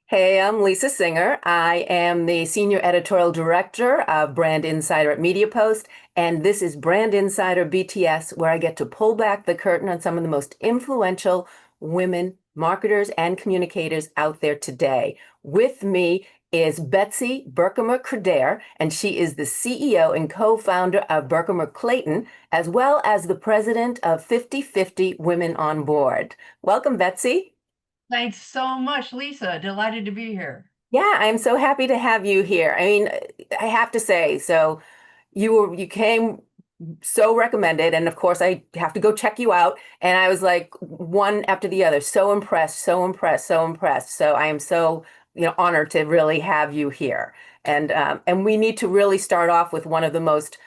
Hey, I'm Lisa Singer. I am the Senior Editorial Director of Brand Insider at MediaPost, and this is Brand Insider BTS, where I get to pull back the curtain on some of the most influential women marketers and communicators out there today. With me is Betsy Berkhemer-Credaire, and she is the CEO and co-founder of Berkhemer-Clayton, as well as the president of 50/50 Women on Board. Welcome, Betsy. Thanks so much, Lisa. Delighted to be here. Yeah, I'm so happy to have you here. I mean, I have to say, so you came so recommended, and of course I have to go check you out. And I was like one after the other, so impressed, so impressed, so impressed. So I am so, honored to really have you here. And we need to really start off with one of the most,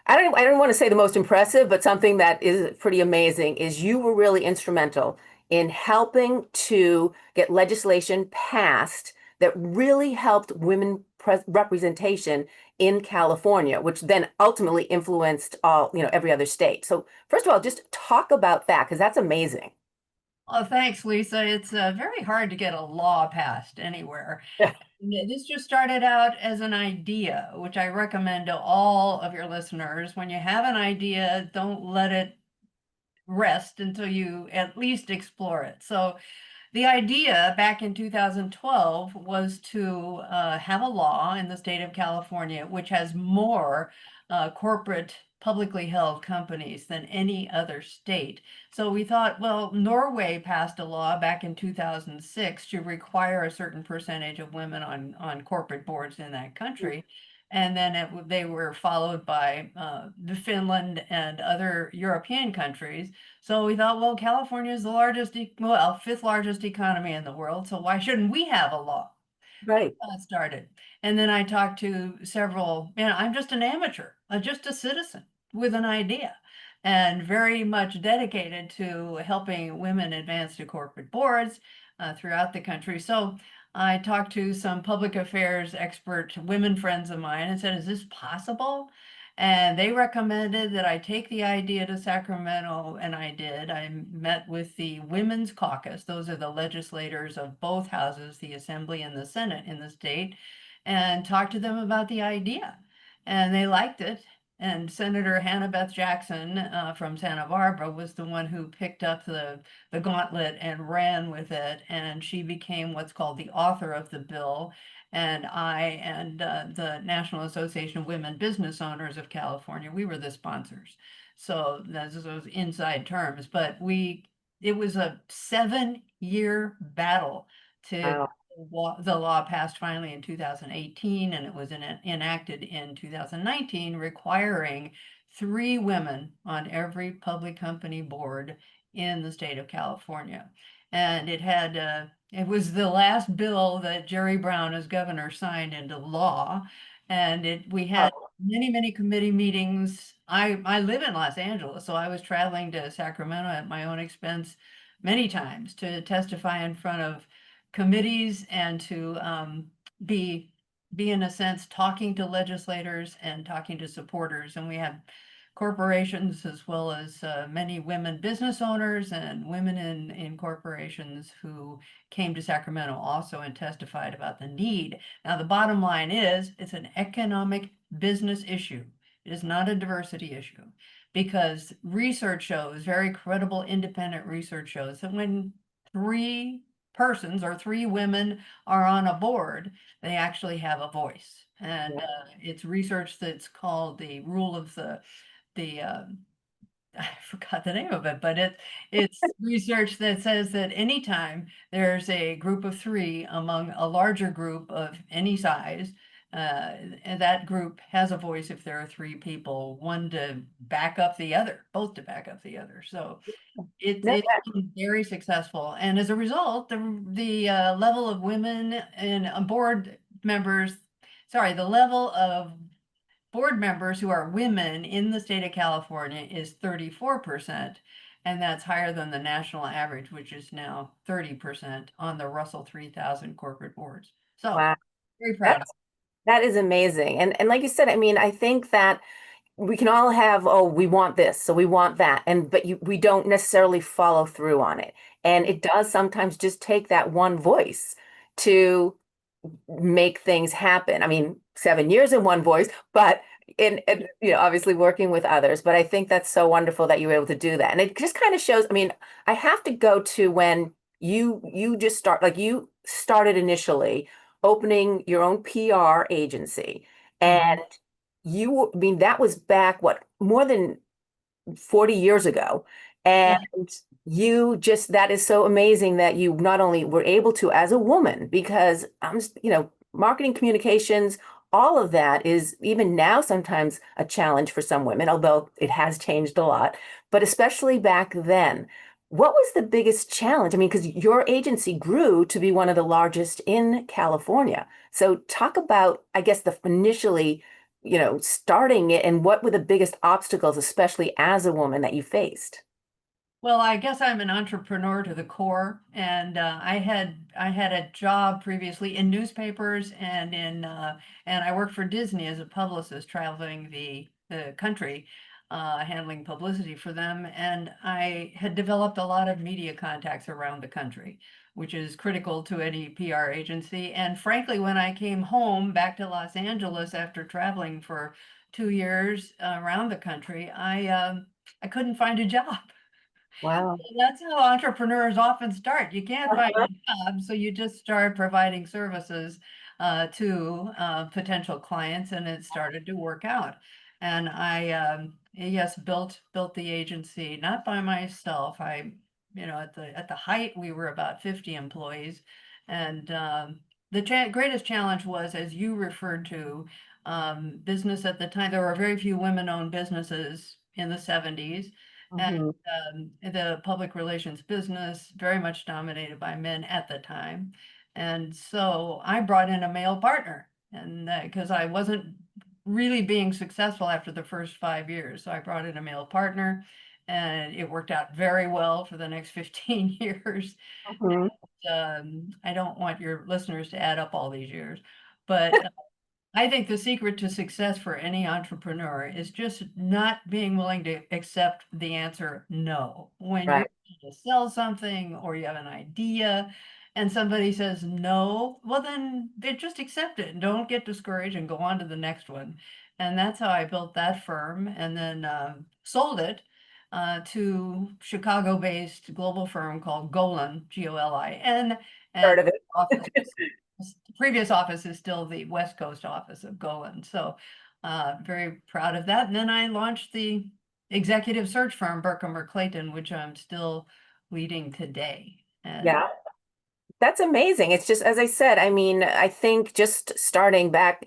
I don't want to say the most impressive, but something that is pretty amazing is you were really instrumental in helping to get legislation passed that really helped women representation in California, which then ultimately influenced every other state. So first of all, just talk about that because that's amazing. Oh, thanks, Lisa. It's very hard to get a law passed anywhere. This just started out as an idea, which I recommend to all of your listeners. When you have an idea, don't let it rest until you at least explore it. So the idea back in 2012 was to have a law in the state of California which has more corporate publicly held companies than any other state. So we thought, well, Norway passed a law back in 2006 to require a certain percentage of women on corporate boards in that country. And then they were followed by the Finland and other European countries. So we thought, well, California is the largest, well, fifth largest economy in the world, so why shouldn't we have a law? Right. Started. And then I talked to several, I'm just an amateur, just a citizen with an idea, and very much dedicated to helping women advance to corporate boards throughout the country. So I talked to some public affairs expert women friends of mine and said, is this possible? And they recommended that I take the idea to Sacramento, and I did. I met with the Women's Caucus. Those are the legislators of both houses, the Assembly and the Senate in the state, and talked to them about the idea. And they liked it. And Senator Hannah Beth Jackson from Santa Barbara was the one who picked up the gauntlet and ran with it. And she became what's called the author of the bill. And I and the National Association of Women Business Owners of California, we were the sponsors. So those inside terms, but it was a 7-year battle to Wow. the law passed finally in 2018, and it was enacted in 2019, requiring 3 women on every public company board in the state of California. And it was the last bill that Jerry Brown as governor signed into law. And we had Oh, many, many committee meetings. I live in Los Angeles, so I was traveling to Sacramento at my own expense many times to testify in front of committees and to be be in a sense talking to legislators and talking to supporters. And we had corporations as well as many women business owners and women in corporations who came to Sacramento also and testified about the need. Now, the bottom line is it's an economic business issue. It is not a diversity issue because research shows, very credible independent research shows that when 3 persons or 3 women are on a board, they actually have a voice. And yeah. it's research that's called the rule of the I forgot the name of it, but it's research that says that anytime there's a group of 3 among a larger group of any size, and that group has a voice if there are 3 people, one to back up the other, both to back up the other. So No, it's been very successful, and as a result, the level of women and board members, sorry, the level of board members who are women in the state of California is 34%, and that's higher than the national average, which is now 30% on the Russell 3000 corporate boards. So wow. very proud of That's that is amazing. And like you said, I mean, I think that we can all have, oh, we want this, so we want that, and but we don't necessarily follow through on it. And it does sometimes just take that one voice, to make things happen. I mean, 7 years in one voice, but obviously working with others. But I think that's so wonderful that you were able to do that. And it just kind of shows, I mean, I have to go to when you just start, like you started initially opening your own PR agency. Mhm. And I mean, that was back, what, more than 40 years ago. Yeah. And that is so amazing that you not only were able to as a woman, because marketing communications, all of that is even now sometimes a challenge for some women, although it has changed a lot. But especially back then, what was the biggest challenge? I mean, because your agency grew to be one of the largest in California. So talk about, I guess, the initially starting it, and what were the biggest obstacles, especially as a woman, that you faced? Well, I guess I'm an entrepreneur to the core, and I had a job previously in newspapers and I worked for Disney as a publicist, traveling the country, handling publicity for them. And I had developed a lot of media contacts around the country, which is critical to any PR agency. And frankly, when I came home back to Los Angeles after traveling for 2 years around the country, I couldn't find a job. Wow. That's how entrepreneurs often start. You can't find Uh-huh. a job, so you just start providing services to potential clients, and it started to work out. And yes, built the agency not by myself. At the height we were about 50 employees, and the greatest challenge was, as you referred to, business at the time. There were very few women-owned businesses in the 70s. Mhm. The public relations business very much dominated by men at the time. And so I brought in a male partner, and because I wasn't really being successful after the first 5 years. So I brought in a male partner, and it worked out very well for the next 15 years. Mhm. I don't want your listeners to add up all these years, but I think the secret to success for any entrepreneur is just not being willing to accept the answer no. When you're Right. trying to sell something or you have an idea and somebody says no, well, then they just accept it and don't get discouraged and go on to the next one. And that's how I built that firm, and then sold it to Chicago-based global firm called Golin, Golin, and Heard of it. office the previous office is still the West Coast office of Golan. So very proud of that. And then I launched the executive search firm, Berkhemer-Credaire, which I'm still leading today. And Yeah. That's amazing. It's just, as I said, I mean, I think just starting back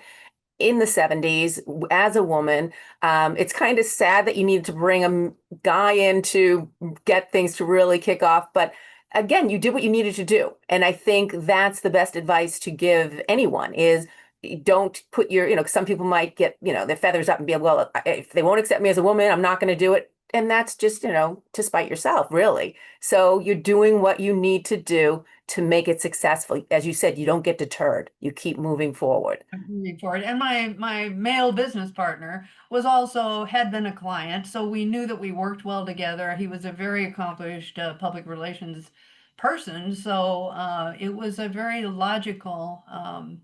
in the 70s as a woman, it's kind of sad that you needed to bring guy in to get things to really kick off. But again, you did what you needed to do. And I think that's the best advice to give anyone is don't put some people might get, their feathers up and be like, well, if they won't accept me as a woman, I'm not going to do it. And that's just, to spite yourself, really. So you're doing what you need to do to make it successful. As you said, you don't get deterred. You keep moving forward. I'm moving forward. And my male business partner had been a client, so we knew that we worked well together. He was a very accomplished public relations person, so it was a very logical um,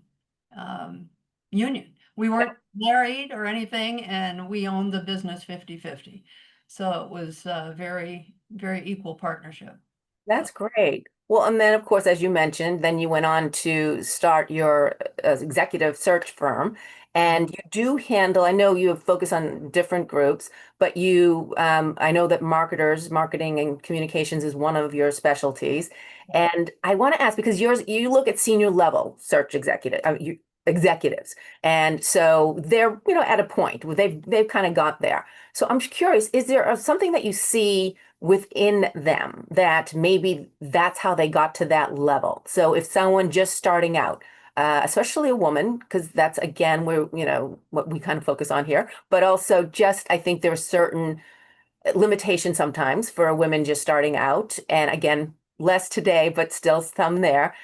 union. We weren't married or anything, and we owned the business 50-50. So it was a very, very equal partnership. So That's great. Well, and then, of course, as you mentioned, then you went on to start your executive search firm. And you do handle, I know you have focused on different groups, but I know that marketing and communications is one of your specialties. And I want to ask, because you look at senior level search executives. And so they're, at a point where they've kind of got there. So I'm curious, is there something that you see within them that maybe that's how they got to that level? So if someone just starting out, especially a woman, because that's again where, what we kind of focus on here, but also just I think there are certain limitations sometimes for women just starting out. And again, less today, but still some there.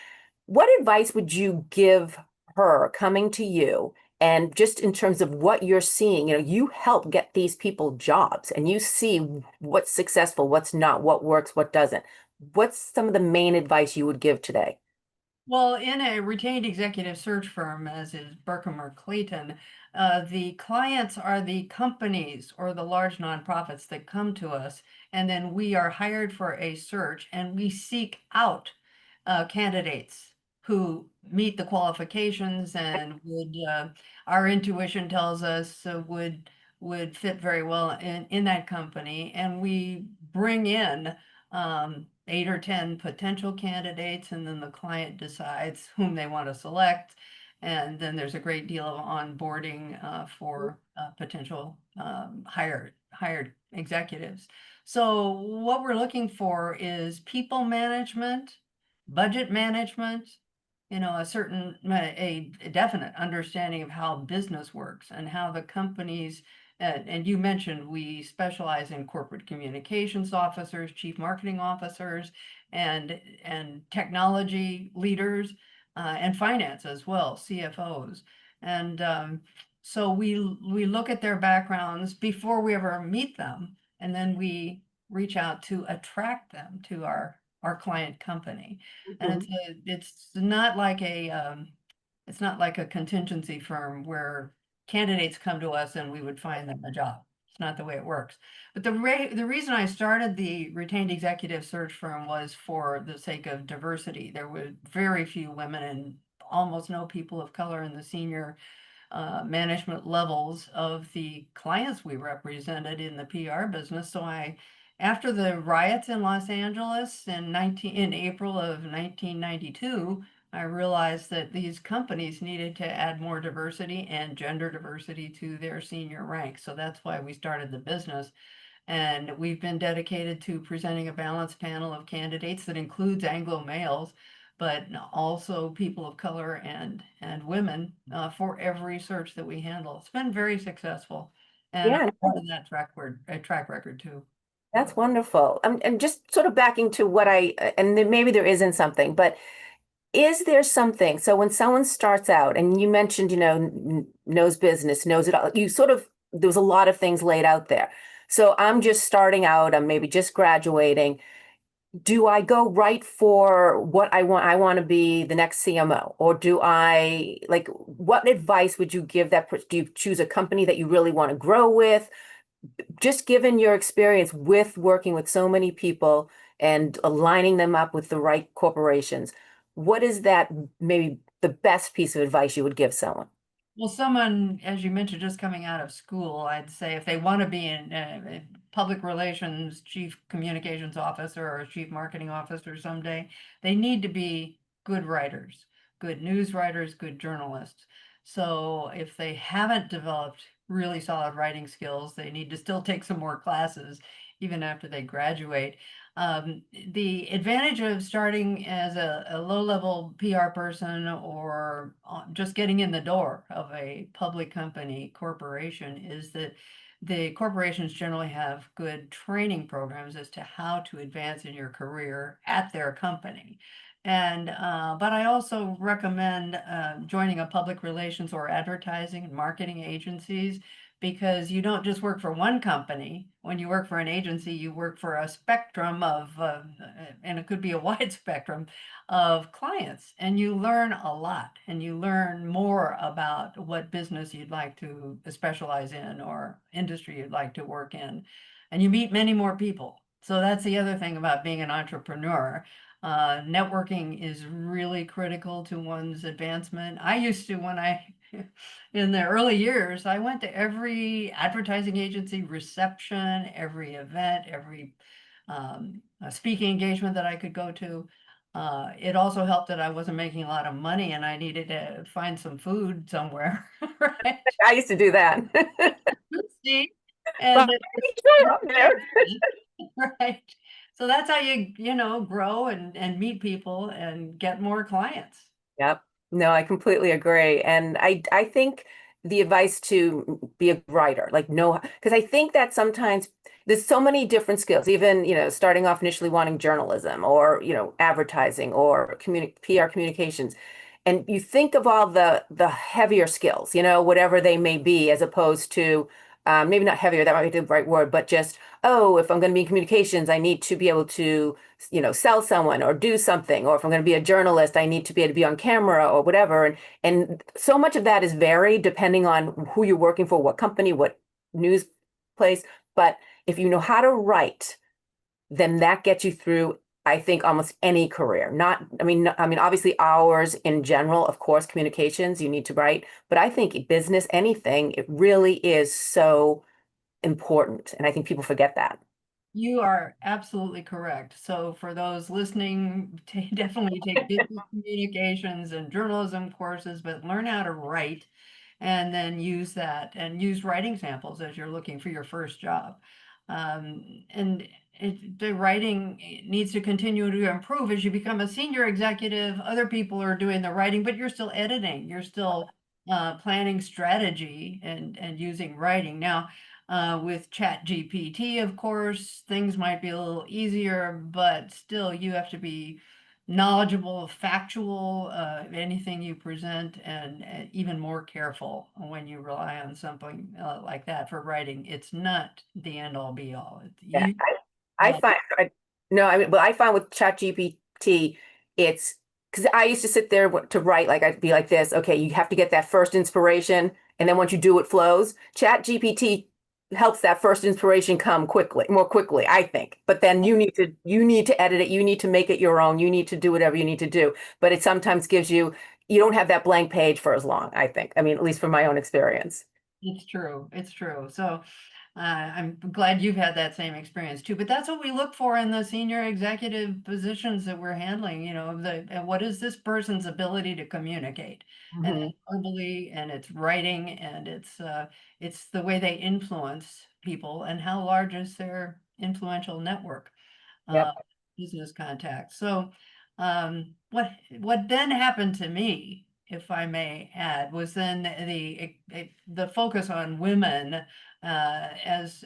What advice would you give her coming to you? And just in terms of what you're seeing, you help get these people jobs and you see what's successful, what's not, what works, what doesn't. What's some of the main advice you would give today? Well, in a retained executive search firm, as is Berkhemer-Clayton, the clients are the companies or the large nonprofits that come to us, and then we are hired for a search, and we seek out candidates who meet the qualifications and our intuition tells us would fit very well in that company, and we bring in 8 or 10 potential candidates, and then the client decides whom they want to select. And then there's a great deal of onboarding for potential hired executives. So what we're looking for is people management, budget management, a definite understanding of how business works and how the companies and you mentioned we specialize in corporate communications officers, chief marketing officers, and technology leaders, and finance as well, CFOs. And so we look at their backgrounds before we ever meet them, and then we reach out to attract them to our client company. And Mhm. it's not like a contingency firm where candidates come to us and we would find them a job. It's not the way it works. But the reason I started the retained executive search firm was for the sake of diversity. There were very few women and almost no people of color in the senior management levels of the clients we represented in the PR business. So after the riots in Los Angeles in April of 1992, I realized that these companies needed to add more diversity and gender diversity to their senior ranks. So that's why we started the business. And we've been dedicated to presenting a balanced panel of candidates that includes Anglo males, but also people of color and women for every search that we handle. It's been very successful, and I'm Yeah, proud of that track record too. that's wonderful. And just sort of backing to what and then maybe there isn't something, but is there something? So when someone starts out, and you mentioned, knows business, knows it all, you sort of, there was a lot of things laid out there. So I'm just starting out, I'm maybe just graduating. Do I go right for what I want? I want to be the next CMO, or do I like, what advice would you give do you choose a company that you really want to grow with? Just given your experience with working with so many people and aligning them up with the right corporations, what is that maybe the best piece of advice you would give someone? Well, someone, as you mentioned, just coming out of school, I'd say if they want to be in public relations, chief communications officer or chief marketing officer someday, they need to be good writers, good news writers, good journalists. So if they haven't developed really solid writing skills, they need to still take some more classes even after they graduate. The advantage of starting as a low-level PR person or just getting in the door of a public company corporation is that the corporations generally have good training programs as to how to advance in your career at their company. But I also recommend joining a public relations or advertising and marketing agencies, because you don't just work for one company. When you work for an agency, you work for a spectrum and it could be a wide spectrum of clients, and you learn a lot, and you learn more about what business you'd like to specialize in or industry you'd like to work in, and you meet many more people. So that's the other thing about being an entrepreneur. Networking is really critical to one's advancement. I used to, in the early years, I went to every advertising agency reception, every event, every speaking engagement that I could go to. It also helped that I wasn't making a lot of money and I needed to find some food somewhere, right? I used to do that. See? And But sure, I'm there. right. So that's how grow and meet people and get more clients. Yep. No, I completely agree. And I think the advice to be a writer, like know, because I think that sometimes there's so many different skills, even, starting off initially wanting journalism or, advertising or PR communications. And you think of all the heavier skills, whatever they may be, as opposed to maybe not heavier, that might be the right word, but just, oh, if I'm going to be in communications, I need to be able to, sell someone or do something. Or if I'm going to be a journalist, I need to be able to be on camera or whatever. And so much of that is varied depending on who you're working for, what company, what news place. But if you know how to write, then that gets you through, I think, almost any career. Not, obviously ours in general, of course, communications, you need to write, but I think business, anything, it really is so important. And I think people forget that. You are absolutely correct. So for those listening, definitely take business communications and journalism courses, but learn how to write and then use that and use writing samples as you're looking for your first job. And the writing needs to continue to improve as you become a senior executive. Other people are doing the writing, but you're still editing. You're still planning strategy and using writing. Now, with Chat GPT, of course, things might be a little easier, but still you have to be knowledgeable, factual, anything you present, and even more careful when you rely on something like that for writing. It's not the end all be all. Yeah, You, I uh, find no, but I find with ChatGPT, it's because I used to sit there to write, like I'd be like this, okay, you have to get that first inspiration, and then once you do, it flows. ChatGPT helps that first inspiration come quickly, more quickly, I think. But then you need to edit it, you need to make it your own, you need to do whatever you need to do. But it sometimes gives you don't have that blank page for as long, I think. I mean, at least from my own experience. it's true. It's true. So I'm glad you've had that same experience too, but that's what we look for in the senior executive positions that we're handling, what is this person's ability to communicate? And Hmm. it's verbally and it's writing and it's the way they influence people and how large is their influential network, uh, Yep. business contacts. So what then happened to me, if I may add, was then the focus on women as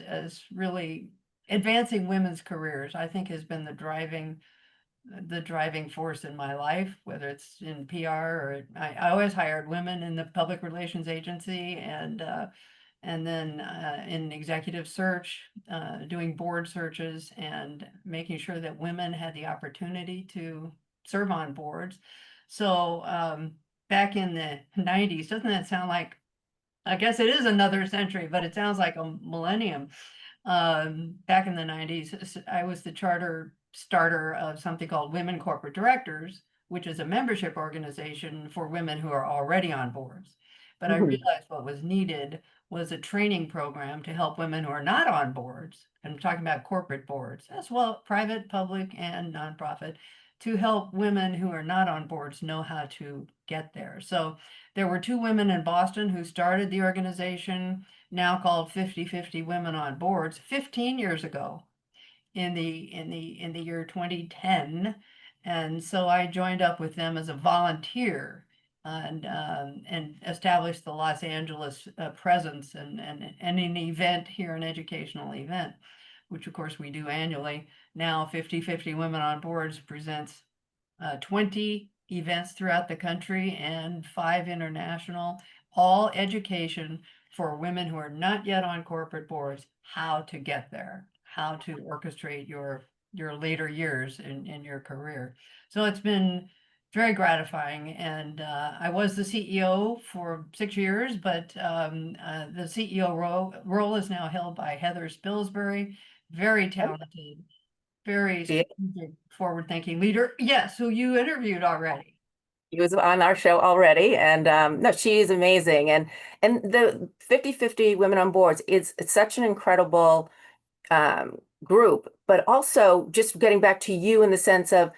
really advancing women's careers, I think has been the driving force in my life, whether it's in PR or I always hired women in the public relations agency and then in executive search, doing board searches and making sure that women had the opportunity to serve on boards. So back in the 90s, doesn't that sound like, I guess it is another century, but it sounds like a millennium. Back in the 90s, I was the charter starter of something called Women Corporate Directors, which is a membership organization for women who are already on boards. But I Hmm. realized what was needed was a training program to help women who are not on boards. I'm talking about corporate boards as well, private, public, and nonprofit, to help women who are not on boards know how to get there. So there were two women in Boston who started the organization, now called 50/50 Women on Boards, 15 years ago in the year 2010. And so I joined up with them as a volunteer and established the Los Angeles presence and an event here, an educational event, which of course we do annually. Now 50/50 Women on Boards presents 20 events throughout the country and 5 international, all education for women who are not yet on corporate boards, how to get there, how to orchestrate your later years in your career. So it's been very gratifying. And I was the CEO for 6 years, but the CEO role is now held by Heather Spilsbury, very talented, very She, strategic, forward-thinking leader. Yes, who you interviewed already. she was on our show already, and no, she is amazing. And the 50/50 Women on Boards is it's such an incredible group, but also just getting back to you in the sense of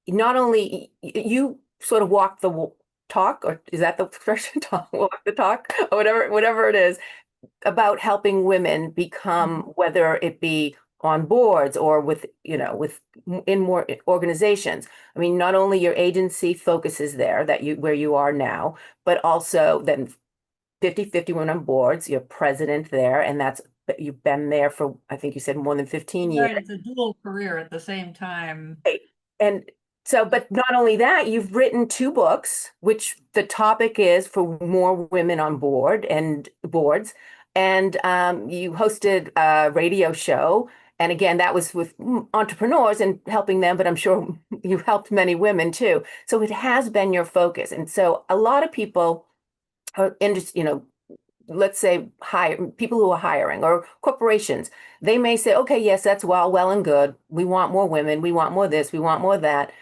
not only you sort of walk the talk, or is that the expression? Talk, walk the talk, or whatever it is, about helping women become, Mhm. whether it be on boards or with in more organizations. I mean, not only your agency focuses there that you where you are now, but also then 50/50 women on boards, you're president there, and that's you've been there for, I think you said, more than 15 years. Right, it's a dual career at the same time. Right. And so, but not only that, you've written two books, which the topic is for more women on board and boards. and you hosted a radio show. And again, that was with entrepreneurs and helping them, but I'm sure you've helped many women too. So it has been your focus. And so a lot of people are interested, let's say hire people who are hiring or corporations, they may say, okay, yes, that's well and good. We want more women, we want more this, we want more that,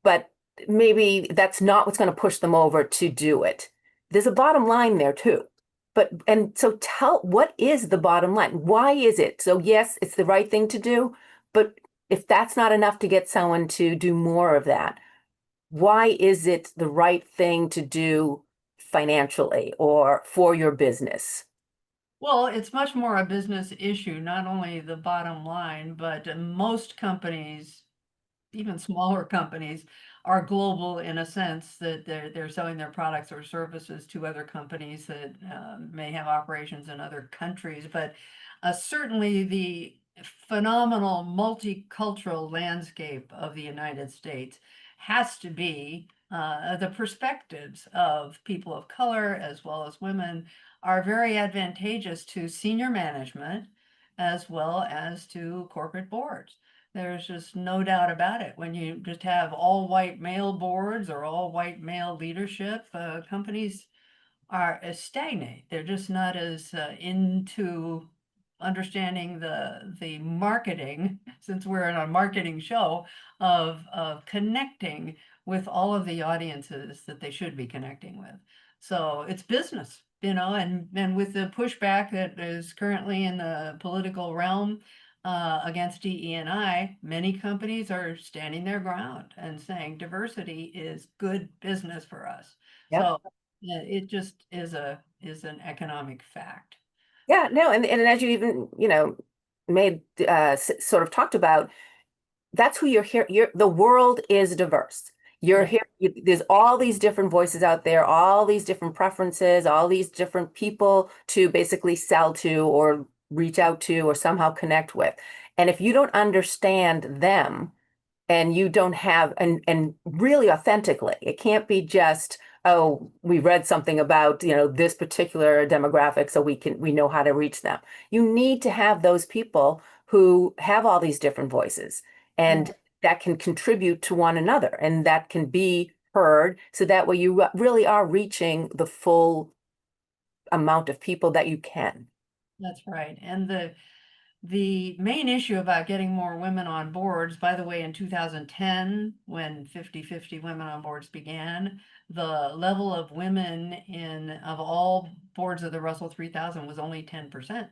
but maybe that's not what's going to push them over to do it. There's a bottom line there too. But and so tell what is the bottom line? Why is it? So yes, it's the right thing to do, but if that's not enough to get someone to do more of that, why is it the right thing to do financially or for your business? Well, it's much more a business issue, not only the bottom line, but most companies, even smaller companies, are global in a sense that they're selling their products or services to other companies that may have operations in other countries. But certainly the phenomenal multicultural landscape of the United States has to be the perspectives of people of color as well as women are very advantageous to senior management as well as to corporate boards. There's just no doubt about it. When you just have all white male boards or all white male leadership, companies are stagnate. They're just not as into understanding the marketing, since we're in a marketing show, of connecting with all of the audiences that they should be connecting with. So it's business, and with the pushback that is currently in the political realm against DE&I, many companies are standing their ground and saying diversity is good business for us. Yep. So yeah, it just is an economic fact. Yeah, no, and as you even, made sort of talked about, that's who you're here. The world is diverse. You're Yeah, here, there's all these different voices out there, all these different preferences, all these different people to basically sell to or reach out to or somehow connect with. And if you don't understand them, and you don't have and really authentically, it can't be just, oh, we read something about this particular demographic, so we know how to reach them. You need to have those people who have all these different voices yeah, and that can contribute to one another and that can be heard, so that way you really are reaching the full amount of people that you can. that's right. And the main issue about getting more women on boards, by the way, in 2010, when 50-50 women on boards began, the level of women of all boards of the Russell 3000 was only 10%.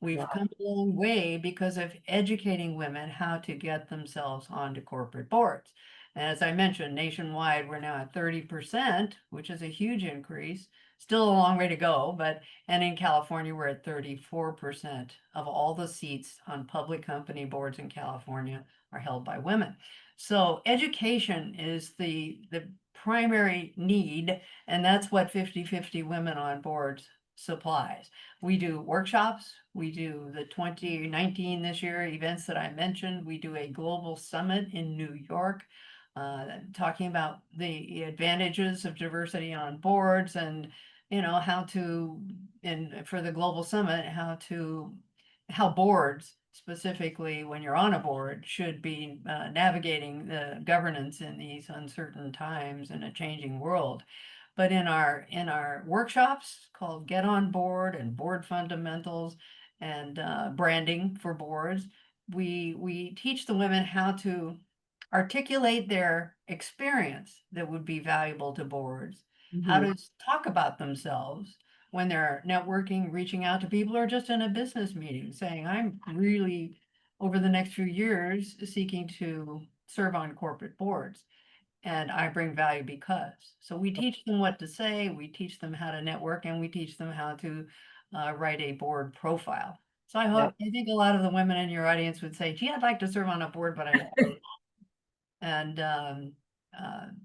We've Wow. come a long way because of educating women how to get themselves onto corporate boards. And as I mentioned, nationwide, we're now at 30%, which is a huge increase. Still a long way to go, and in California, we're at 34% of all the seats on public company boards in California are held by women. So education is the primary need, and that's what 50-50 women on boards supplies. We do workshops. We do the 2019 this year events that I mentioned. We do a global summit in New York, talking about the advantages of diversity on boards and, how to, and for the global summit, how boards, specifically when you're on a board, should be navigating the governance in these uncertain times in a changing world. But in our workshops called Get on Board and Board Fundamentals and branding for boards, we teach the women how to articulate their experience that would be valuable to boards, how Mhm. to talk about themselves when they're networking, reaching out to people, or just in a business meeting, saying, I'm really, over the next few years, seeking to serve on corporate boards and I bring value because. So we teach them what to say, we teach them how to network, and we teach them how to write a board profile. So Yep. I think a lot of the women in your audience would say, gee, I'd like to serve on a board, but and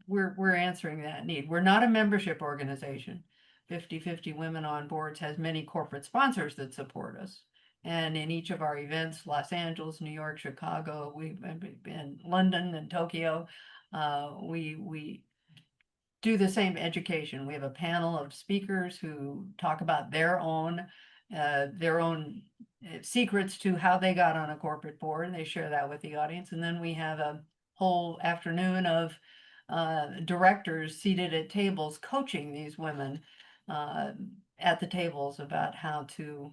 we're answering that need. We're not a membership organization. 50-50 Women on Boards has many corporate sponsors that support us. And in each of our events, Los Angeles, New York, Chicago, we've been London and Tokyo, we do the same education. We have a panel of speakers who talk about their own their own secrets to how they got on a corporate board, and they share that with the audience. And then we have a whole afternoon of directors seated at tables coaching these women uh, at the tables about how to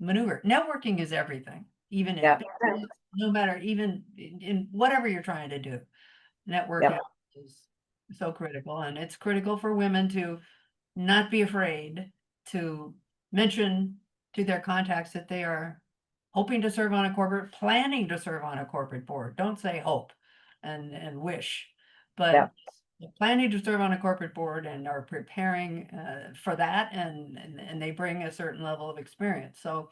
maneuver. Networking is everything, even in Yeah. business, no matter even in whatever you're trying to do. Yeah. Networking is so critical, and it's critical for women to not be afraid to mention to their contacts that they are hoping to serve on a corporate, planning to serve on a corporate board. Don't say hope and wish, Yeah. but planning to serve on a corporate board and are preparing for that, and they bring a certain level of experience. So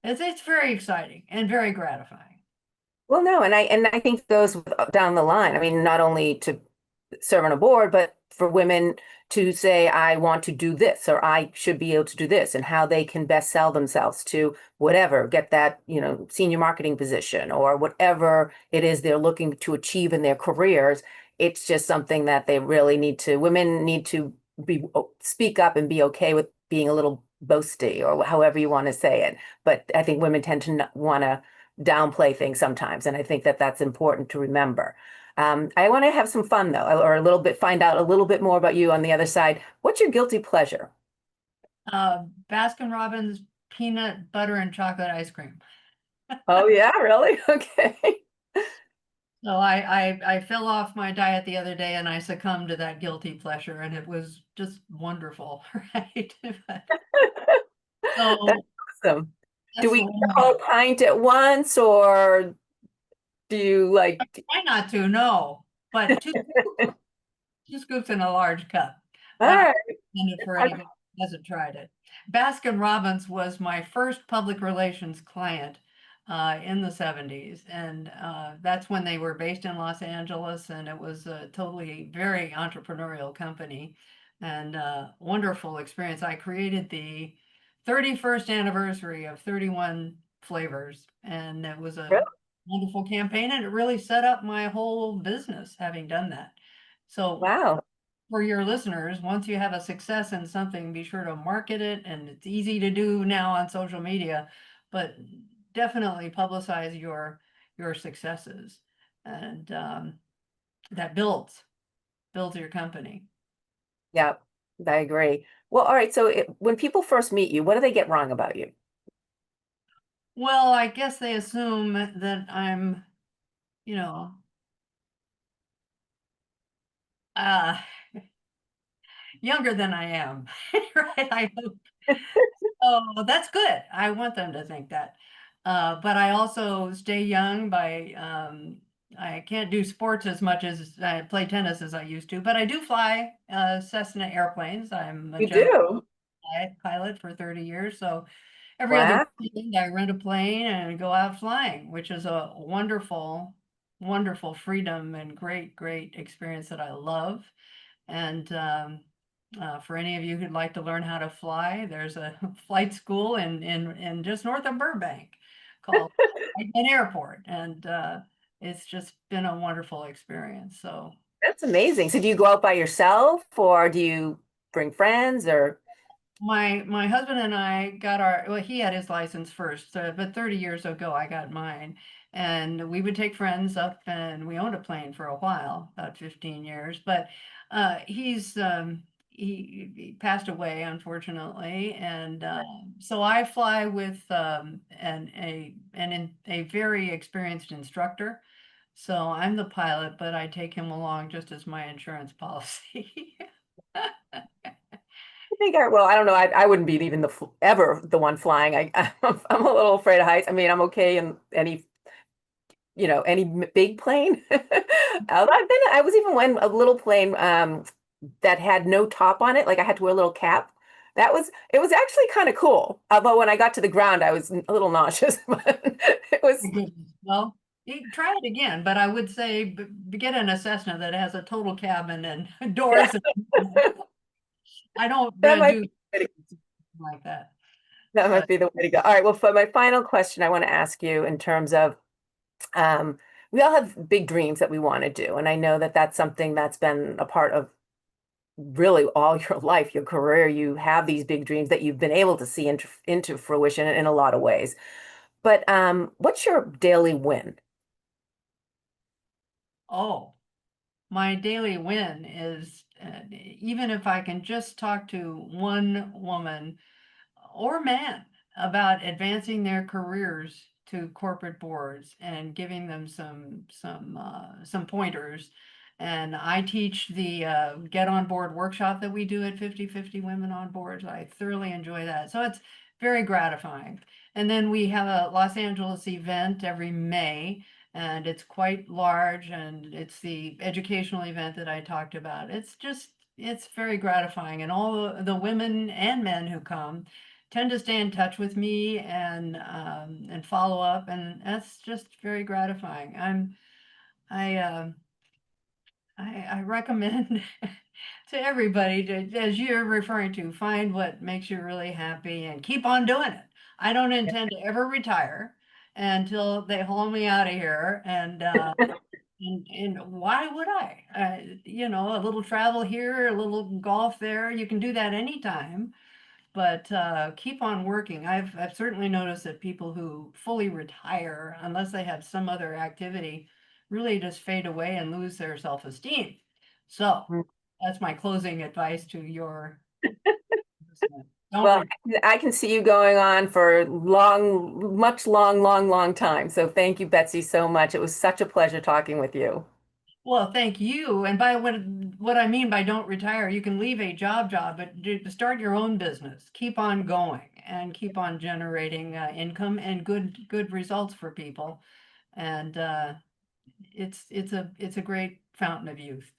it's very exciting and very gratifying. Well, no, and I think those down the line. I mean, not only to serve on a board, but for women to say, I want to do this, or I should be able to do this, and how they can best sell themselves to whatever, get that, senior marketing position or whatever it is they're looking to achieve in their careers. It's just something that women need to speak up and be okay with being a little boasty or however you want to say it. But I think women tend to want to downplay things sometimes, and I think that that's important to remember. I want to have some fun though, or find out a little bit more about you on the other side. What's your guilty pleasure? Baskin Robbins peanut butter and chocolate ice cream. Oh yeah, really? Okay. So I fell off my diet the other day and I succumbed to that guilty pleasure, and it was just wonderful, right? That's So awesome. Do that's we the eat one. the whole pint at once, or do you like? Try not to, no, but two scoops in a large cup. All right. And for anybody who hasn't tried it. Baskin Robbins was my first public relations client in the 70s. And that's when they were based in Los Angeles. And it was a totally very entrepreneurial company and wonderful experience. I created the 31st anniversary of 31 flavors. And it was a Really? wonderful campaign. And it really set up my whole business having done that. So Wow. for your listeners, once you have a success in something, be sure to market it. And it's easy to do now on social media, but definitely publicize your successes. And that builds your company. Yeah, I agree. Well, all right. So when people first meet you, what do they get wrong about you? Well, I guess they assume that I'm, you know, uh, younger than I am, right? I hope. Oh, that's good. I want them to think that. But I also stay young by, I can't do sports as much as I play tennis as I used to, but I do fly Cessna airplanes. I'm a You jump do. pilot for 30 years. So every other Wow. weekend I rent a plane and go out flying, which is a wonderful, wonderful freedom and great, great experience that I love. And for any of you who'd like to learn how to fly, there's a flight school in just north of Burbank called an airport, and it's just been a wonderful experience. So That's amazing. So do you go out by yourself, or do you bring friends, or? my husband and I got well, he had his license first, but 30 years ago I got mine, and we would take friends up, and we owned a plane for a while, about 15 years. But he passed away unfortunately, and so I fly with a very experienced instructor. So I'm the pilot, but I take him along just as my insurance policy. Well, I don't know. I wouldn't be even ever the one flying. I'm a little afraid of heights. I mean, I'm okay in any big plane. I was even when a little plane that had no top on it, like I had to wear a little cap. It was actually kind of cool. Although when I got to the ground, I was a little nauseous, but it was, My goodness. Well, you try it again, but I would say get an Cessna that has a total cabin and yeah, doors. I don't that might do be the way to, like that. that might But be the way to go. All right. Well, for my final question, I want to ask you in terms of um, we all have big dreams that we want to do, and I know that that's something that's been a part of really all your life, your career, you have these big dreams that you've been able to see into fruition in a lot of ways. But what's your daily win? Oh, my daily win is even if I can just talk to one woman or man about advancing their careers to corporate boards and giving them some pointers. And I teach the Get on Board workshop that we do at 50/50 Women on Boards. I thoroughly enjoy that. So it's very gratifying. And then we have a Los Angeles event every May, and it's quite large, and it's the educational event that I talked about. It's very gratifying. And all the women and men who come tend to stay in touch with me and follow up, and that's just very gratifying. I I recommend to everybody to, as you're referring to, find what makes you really happy and keep on doing it. I don't intend to ever retire until they haul me out of here, and why would I? A little travel here, a little golf there. You can do that anytime. But keep on working. I've certainly noticed that people who fully retire, unless they have some other activity, really just fade away and lose their self-esteem. So that's my closing advice to your listener. Don't Well, re I can see you going on for long, much long time. So thank you, Betsy, so much. It was such a pleasure talking with you. Well, thank you. And by what I mean by don't retire, you can leave a job, but start your own business. Keep on going and keep on generating income and good results for people. And it's a great fountain of youth.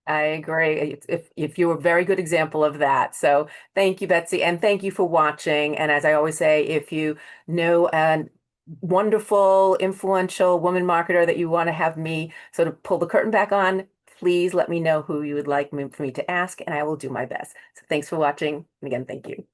I agree. If you're a very good example of that. So thank you, Betsy, and thank you for watching. And as I always say, if you know a wonderful, influential woman marketer that you want to have me sort of pull the curtain back on, please let me know who you would like for me to ask, and I will do my best. So thanks for watching. And again, thank you.